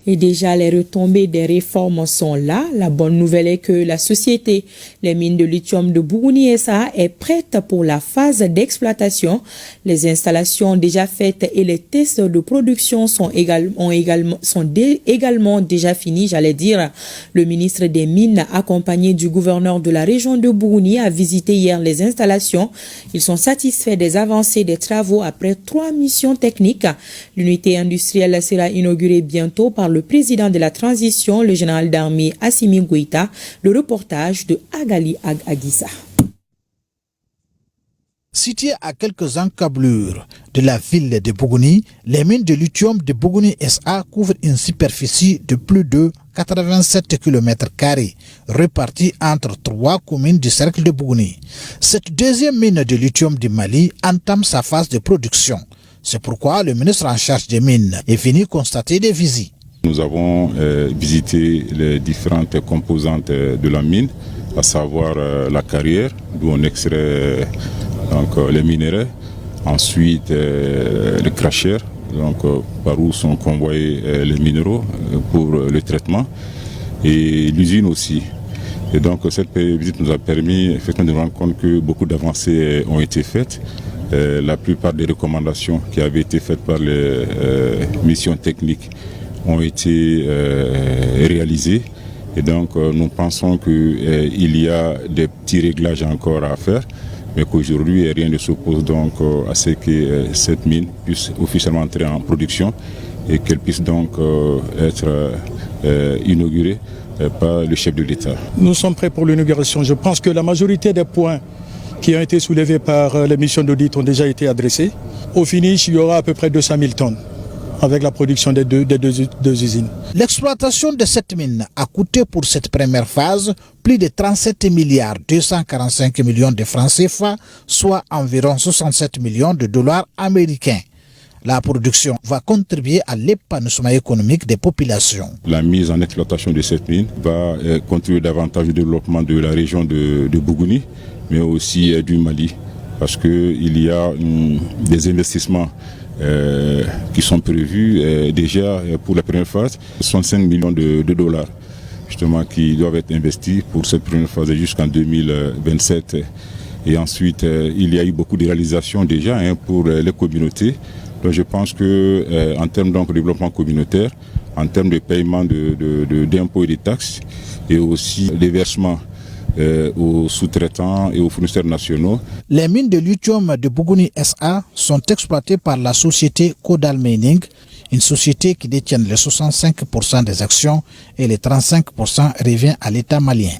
Et déjà, les retombées des réformes sont là. La bonne nouvelle est que la société, les mines de lithium de Bougouni SA, est prête pour la phase d'exploitation. Les installations déjà faites et les tests de production sont également déjà finis, Le ministre des Mines, accompagné du gouverneur de la région de Bougouni, a visité hier les installations. Ils sont satisfaits des avancées des travaux après 3 missions techniques. L'unité industrielle sera inaugurée bientôt par le président de la transition, le général d'armée Assimi Goïta. Le reportage de Agali Agissa. Situées à quelques encablures de la ville de Bougouni, les mines de lithium de Bougouni SA couvrent une superficie de plus de 87 km², répartie entre 3 communes du cercle de Bougouni. Cette deuxième mine de lithium du Mali entame sa phase de production. C'est pourquoi le ministre en charge des mines est venu constater des visites. Nous avons visité les différentes composantes de la mine, à savoir la carrière, d'où on extrait les minéraux, ensuite le crusher, par où sont convoyés les minéraux pour le traitement, et l'usine aussi. Et donc cette visite nous a permis effectivement de rendre compte que beaucoup d'avancées ont été faites. La plupart des recommandations qui avaient été faites par les missions techniques ont été réalisées. Et donc nous pensons qu'il y a des petits réglages encore à faire, mais qu'aujourd'hui rien ne s'oppose donc à ce que cette mine puisse officiellement entrer en production et qu'elle puisse donc être inaugurée par le chef de l'État. Nous sommes prêts pour l'inauguration. Je pense que la majorité des points qui ont été soulevés par les missions d'audit ont déjà été adressés. Au finish, il y aura à peu près 200 000 tonnes avec la production des deux usines. L'exploitation de cette mine a coûté pour cette première phase plus de 37 milliards 245 millions de francs CFA, soit environ 67 millions de dollars américains. La production va contribuer à l'épanouissement économique des populations. La mise en exploitation de cette mine va contribuer davantage au développement de la région de Bougouni, mais aussi du Mali, parce qu'il y a des investissements qui sont prévus déjà pour la première phase, 65 millions de dollars justement qui doivent être investis pour cette première phase jusqu'en 2027. Et ensuite, il y a eu beaucoup de réalisations déjà pour les communautés. Donc je pense que en termes de développement communautaire, en termes de paiement d'impôts et de taxes, et aussi des versements aux sous-traitants et aux fournisseurs nationaux. Les mines de lithium de Bougouni SA sont exploitées par la société Kodal Mining, une société qui détient les 65% des actions et les 35% revient à l'État malien.